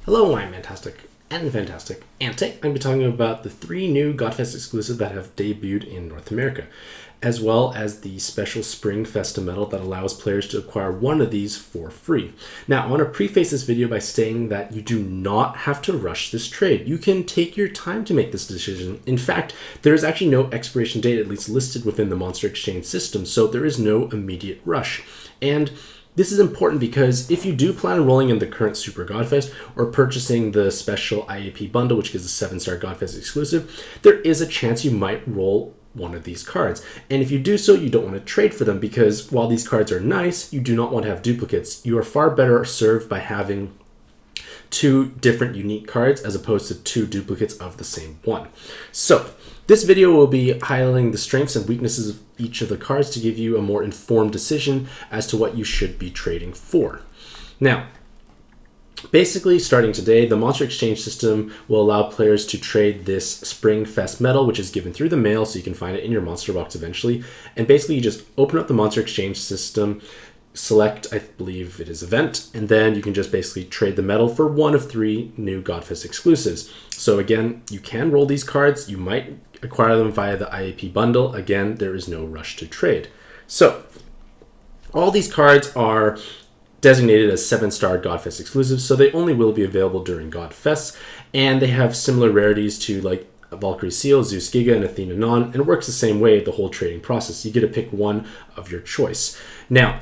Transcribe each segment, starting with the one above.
Hello, I'm Mantastic and Fantastic, and today I'm going to be talking about the 3 new Godfest exclusives that have debuted in North America, as well as the special Spring Festa medal that allows players to acquire one of these for free. Now, I want to preface this video by saying that you do not have to rush this trade. You can take your time to make this decision. In fact, there is actually no expiration date, at least listed within the Monster Exchange system, so there is no immediate rush. And this is important because if you do plan on rolling in the current Super Godfest or purchasing the special IAP bundle, which gives a 7-star Godfest exclusive, there is a chance you might roll one of these cards. And if you do so, you don't want to trade for them because while these cards are nice, you do not want to have duplicates. You are far better served by having 2 different unique cards as opposed to 2 duplicates of the same one. So this video will be highlighting the strengths and weaknesses of each of the cards to give you a more informed decision as to what you should be trading for. Now, basically starting today, the Monster Exchange system will allow players to trade this Spring Fest medal, which is given through the mail, so you can find it in your monster box eventually. And basically you just open up the Monster Exchange system, select, I believe it is event, and then you can just basically trade the medal for one of 3 new Godfest exclusives. So again, you can roll these cards. You might acquire them via the IAP bundle. Again, there is no rush to trade. So all these cards are designated as 7-star Godfest exclusives, so they only will be available during Godfest, and they have similar rarities to like Valkyrie Seal, Zeus Giga, and Athena Non, and it works the same way the whole trading process. You get to pick one of your choice. Now,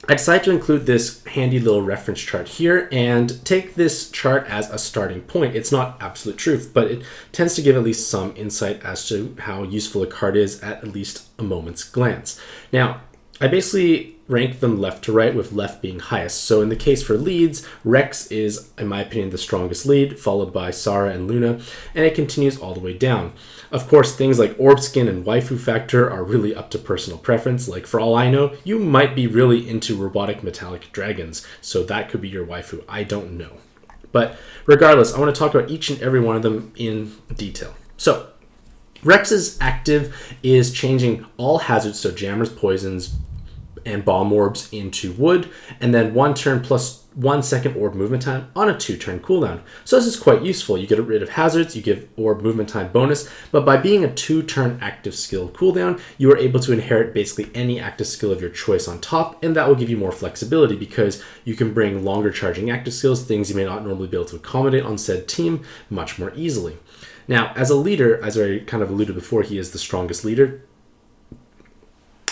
I decided to include this handy little reference chart here and take this chart as a starting point. It's not absolute truth, but it tends to give at least some insight as to how useful a card is at least a moment's glance. Now, I basically rank them left to right, with left being highest. So in the case for leads, Rex is, in my opinion, the strongest lead, followed by Sara and Luna, and it continues all the way down. Of course, things like Orb Skin and Waifu Factor are really up to personal preference. Like, for all I know, you might be really into robotic metallic dragons, so that could be your waifu. I don't know. But regardless, I want to talk about each and every one of them in detail. So, Rex's active is changing all hazards, so jammers, poisons, and bomb orbs into wood, and then 1 turn plus 1 second orb movement time on a 2-turn cooldown. So this is quite useful. You get rid of hazards, you give orb movement time bonus, but by being a 2-turn active skill cooldown, you are able to inherit basically any active skill of your choice on top, and that will give you more flexibility because you can bring longer charging active skills, things you may not normally be able to accommodate on said team, much more easily. Now, as a leader, as I kind of alluded before, he is the strongest leader.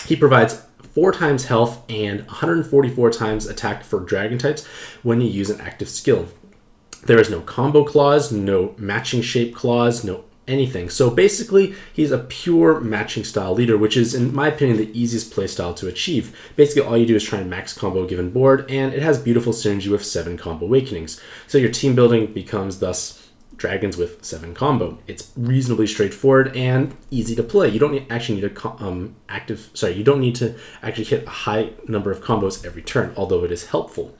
He provides 4 times health and 144 times attack for dragon types when you use an active skill. There is no combo clause, no matching shape clause, no anything. So basically, he's a pure matching style leader, which is, in my opinion, the easiest playstyle to achieve. Basically, all you do is try and max combo a given board, and it has beautiful synergy with 7 combo awakenings. So your team building becomes thus dragons with 7 combo. It's reasonably straightforward and easy to play. You don't actually need you don't need to actually hit a high number of combos every turn, although it is helpful.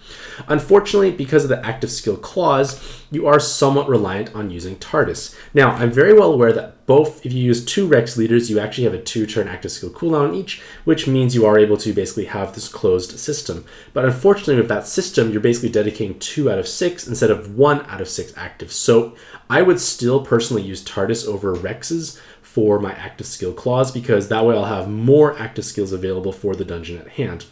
Unfortunately, because of the active skill clause, you are somewhat reliant on using TARDIS. Now, I'm very well aware that both, if you use 2 Rex leaders, you actually have a 2-turn active skill cooldown on each, which means you are able to basically have this closed system. But unfortunately, with that system, you're basically dedicating 2 out of 6 instead of 1 out of 6 active. So I would still personally use TARDIS over Rex's for my active skill clause, because that way I'll have more active skills available for the dungeon at hand.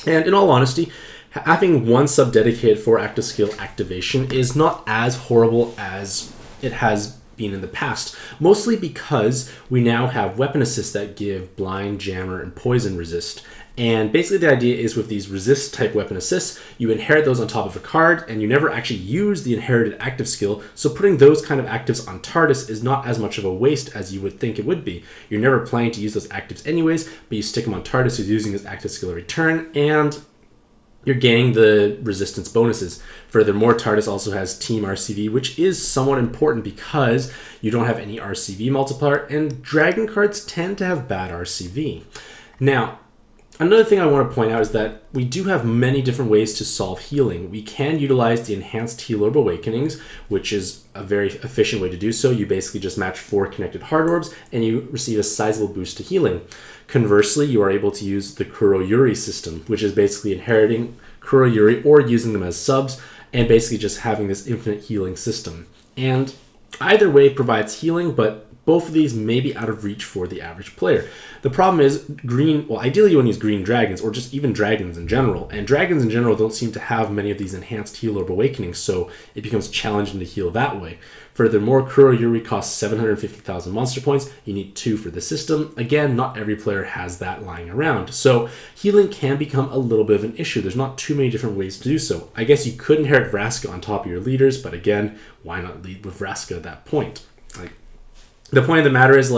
And in all honesty, having 1 sub dedicated for active skill activation is not as horrible as it has been in the past, mostly because we now have weapon assists that give blind, jammer, and poison resist. And basically the idea is with these resist type weapon assists, you inherit those on top of a card and you never actually use the inherited active skill, so putting those kind of actives on TARDIS is not as much of a waste as you would think it would be. You're never planning to use those actives anyways, but you stick them on TARDIS, who's using his active skill every turn, and you're gaining the resistance bonuses. Furthermore, TARDIS also has Team RCV, which is somewhat important because you don't have any RCV multiplier, and Dragon cards tend to have bad RCV. Now, another thing I want to point out is that we do have many different ways to solve healing. We can utilize the Enhanced Heal Orb Awakenings, which is a very efficient way to do so. You basically just match 4 connected Heart Orbs and you receive a sizable boost to healing. Conversely, you are able to use the Kuroyuri system, which is basically inheriting Kuroyuri or using them as subs and basically just having this infinite healing system. And either way provides healing, but both of these may be out of reach for the average player. The problem is ideally you want to use green dragons, or just even dragons in general. And dragons in general don't seem to have many of these enhanced heal orb awakenings, so it becomes challenging to heal that way. Furthermore, Kuro Yuri costs 750,000 monster points. You need 2 for the system. Again, not every player has that lying around. So healing can become a little bit of an issue. There's not too many different ways to do so. I guess you could inherit Vraska on top of your leaders, but again, why not lead with Vraska at that point? The point of the matter is,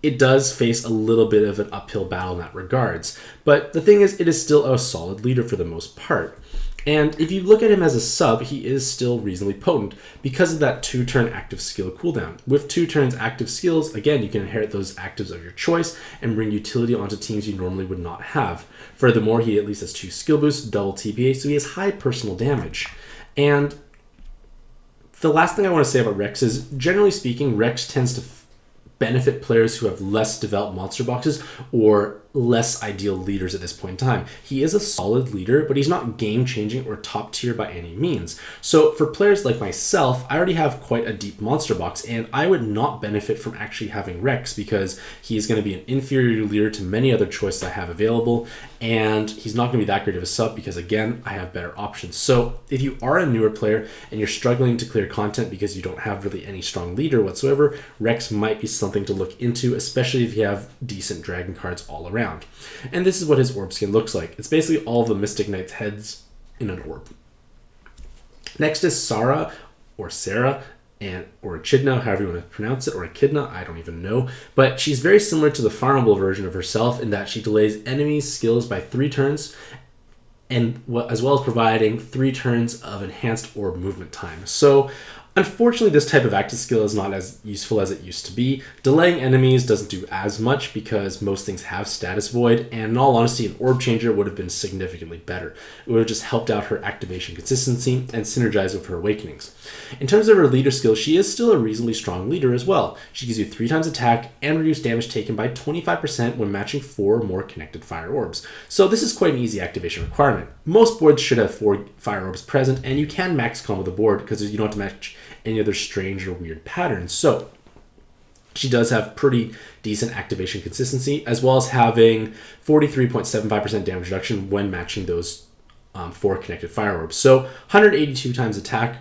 it does face a little bit of an uphill battle in that regards. But the thing is, it is still a solid leader for the most part. And if you look at him as a sub, he is still reasonably potent because of that 2-turn active skill cooldown. With 2 turns active skills, again, you can inherit those actives of your choice and bring utility onto teams you normally would not have. Furthermore, he at least has 2 skill boosts, double TPA, so he has high personal damage. And the last thing I want to say about Rex is, generally speaking, Rex tends to benefit players who have less developed monster boxes or less ideal leaders at this point in time. He is a solid leader, but he's not game-changing or top tier by any means. So for players like myself, I already have quite a deep monster box, and I would not benefit from actually having Rex because he's going to be an inferior leader to many other choices I have available, and he's not going to be that great of a sub because, again, I have better options. So if you are a newer player and you're struggling to clear content because you don't have really any strong leader whatsoever, Rex might be something to look into, especially if you have decent dragon cards all around. And this is what his orb skin looks like. It's basically all of the Mystic Knight's heads in an orb. Next is Sara, or Sara, or Echidna, however you want to pronounce it, or Echidna, I don't even know. But she's very similar to the farmable version of herself in that she delays enemies' skills by 3 turns, and as well as providing 3 turns of enhanced orb movement time. So unfortunately, this type of active skill is not as useful as it used to be. Delaying enemies doesn't do as much because most things have status void, and in all honesty, an orb changer would have been significantly better. It would have just helped out her activation consistency and synergize with her awakenings. In terms of her leader skill, she is still a reasonably strong leader as well. She gives you 3 times attack and reduce damage taken by 25% when matching 4 or more connected fire orbs. So this is quite an easy activation requirement. Most boards should have 4 fire orbs present, and you can max combo the board because you don't have to match any other strange or weird patterns. So she does have pretty decent activation consistency, as well as having 43.75% damage reduction when matching those 4 connected fire orbs. So 182 times attack,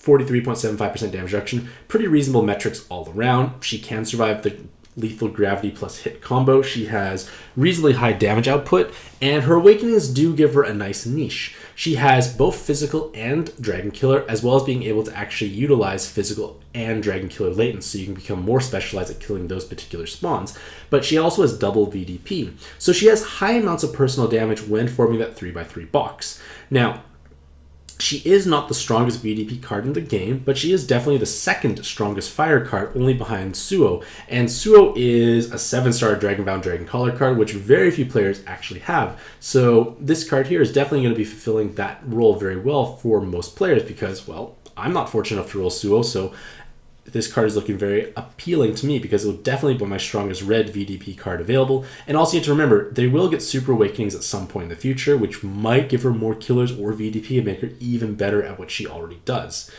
43.75% damage reduction, pretty reasonable metrics all around. She can survive the lethal gravity plus hit combo. She has reasonably high damage output, and her awakenings do give her a nice niche. She has both physical and dragon killer, as well as being able to actually utilize physical and dragon killer latents, so you can become more specialized at killing those particular spawns. But she also has double VDP, so she has high amounts of personal damage when forming that 3x3 box. Now, she is not the strongest VDP card in the game, but she is definitely the second strongest fire card, only behind Suo. And Suo is a 7-star Dragonbound Dragon Collar card, which very few players actually have. So this card here is definitely going to be fulfilling that role very well for most players because, well, I'm not fortunate enough to roll Suo, so this card is looking very appealing to me because it will definitely be my strongest red VDP card available. And also you have to remember, they will get Super Awakenings at some point in the future, which might give her more killers or VDP and make her even better at what she already does.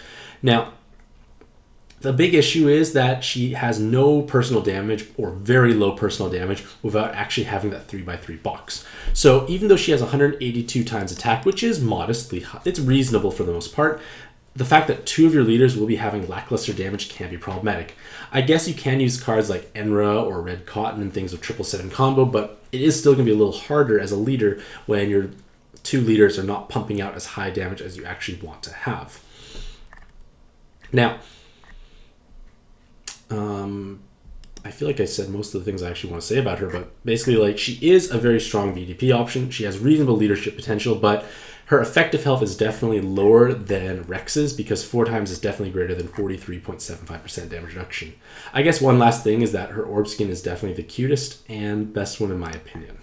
Now, the big issue is that she has no personal damage or very low personal damage without actually having that 3x3 box. So even though she has 182 times attack, which is modestly high, it's reasonable for the most part, the fact that 2 of your leaders will be having lackluster damage can be problematic. I guess you can use cards like Enra or Red Cotton and things with 777 combo, but it is still going to be a little harder as a leader when your 2 leaders are not pumping out as high damage as you actually want to have. Now, I feel like I said most of the things I actually want to say about her, but basically, she is a very strong VDP option. She has reasonable leadership potential, but her effective health is definitely lower than Rex's because 4 times is definitely greater than 43.75% damage reduction. I guess one last thing is that her orb skin is definitely the cutest and best one in my opinion.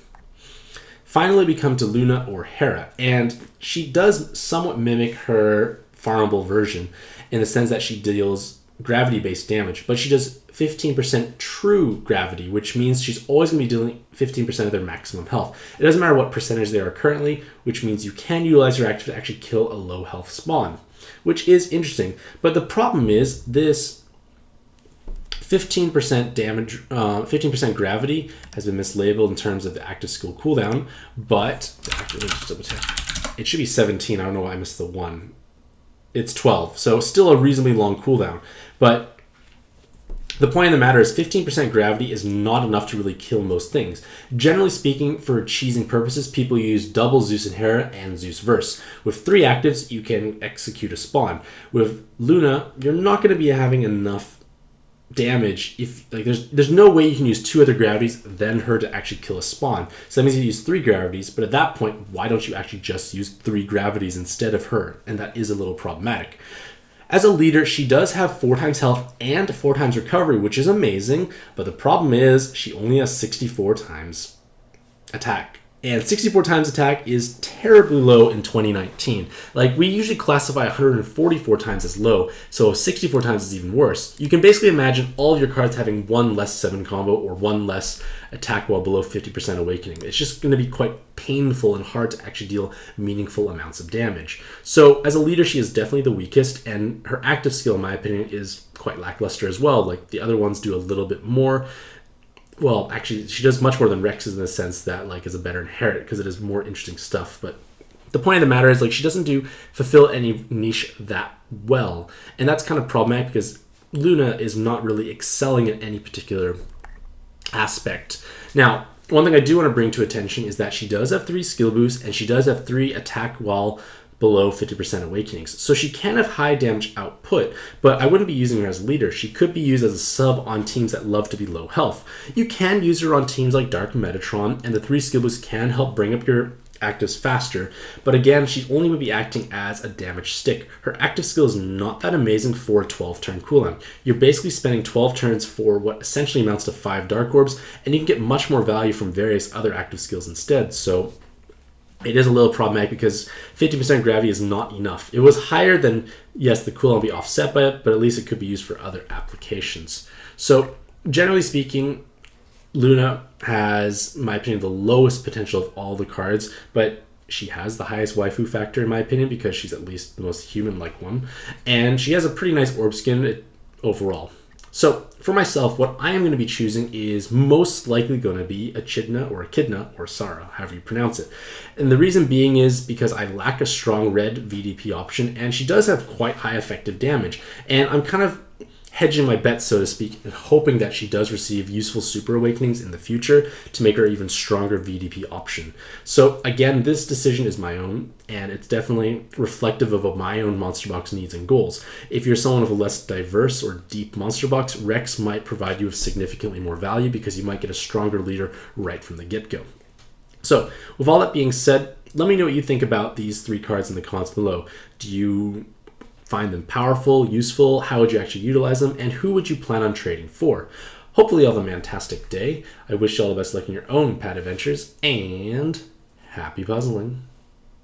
Finally, we come to Luna or Hera, and she does somewhat mimic her farmable version in the sense that she deals gravity-based damage, but she does 15% true gravity, which means she's always going to be dealing 15% of their maximum health. It doesn't matter what percentage they are currently, which means you can utilize your active to actually kill a low health spawn, which is interesting. But the problem is this 15% damage, 15% gravity has been mislabeled in terms of the active skill cooldown, but actually, just double check. It should be 17. I don't know why I missed the 1. It's 12, so still a reasonably long cooldown. But the point of the matter is 15% gravity is not enough to really kill most things. Generally speaking, for cheesing purposes, people use double Zeus and Hera and Zeus Verse. With 3 actives, you can execute a spawn. With Luna, you're not going to be having enough damage if there's no way you can use 2 other gravities then her to actually kill a spawn. So that means you use 3 gravities, but at that point, why don't you actually just use 3 gravities instead of her? And that is a little problematic. As a leader, she does have 4 times health and 4 times recovery, which is amazing, but the problem is she only has 64 times attack. And 64 times attack is terribly low in 2019. Like, we usually classify 144 times as low, so 64 times is even worse. You can basically imagine all of your cards having 1 less 7 combo or 1 less attack while below 50% awakening. It's just going to be quite painful and hard to actually deal meaningful amounts of damage. So as a leader, she is definitely the weakest, and her active skill, in my opinion, is quite lackluster as well. Like, the other ones do a little bit more. Well, actually, she does much more than Rex's in the sense that, like, is a better inherit because it is more interesting stuff. But the point of the matter is, like, she doesn't fulfill any niche that well. And that's kind of problematic because Luna is not really excelling in any particular aspect. Now, one thing I do want to bring to attention is that she does have 3 skill boosts and she does have 3 attack while below 50% awakenings. So she can have high damage output, but I wouldn't be using her as a leader. She could be used as a sub on teams that love to be low health. You can use her on teams like Dark Metatron, and the 3 skill boosts can help bring up your actives faster, but again, she only would be acting as a damage stick. Her active skill is not that amazing for a 12-turn cooldown. You're basically spending 12 turns for what essentially amounts to 5 Dark Orbs, and you can get much more value from various other active skills instead. So it is a little problematic because 50% gravity is not enough. It was higher than, yes, the cooldown will be offset by it, but at least it could be used for other applications. So generally speaking, Luna has, in my opinion, the lowest potential of all the cards, but she has the highest waifu factor, in my opinion, because she's at least the most human-like one. And she has a pretty nice orb skin overall. So for myself, what I am going to be choosing is most likely going to be Echidna or Echidna or Sara, however you pronounce it. And the reason being is because I lack a strong red VDP option, and she does have quite high effective damage. And I'm kind of hedging my bets, so to speak, and hoping that she does receive useful super awakenings in the future to make her an even stronger VDP option. So again, this decision is my own, and it's definitely reflective of my own monster box needs and goals. If you're someone with a less diverse or deep monster box, Rex might provide you with significantly more value because you might get a stronger leader right from the get-go. So with all that being said, let me know what you think about these 3 cards in the comments below. Do you find them powerful, useful? How would you actually utilize them? And who would you plan on trading for? Hopefully you have a Mantastic day. I wish you all the best luck in your own pad adventures, and happy puzzling.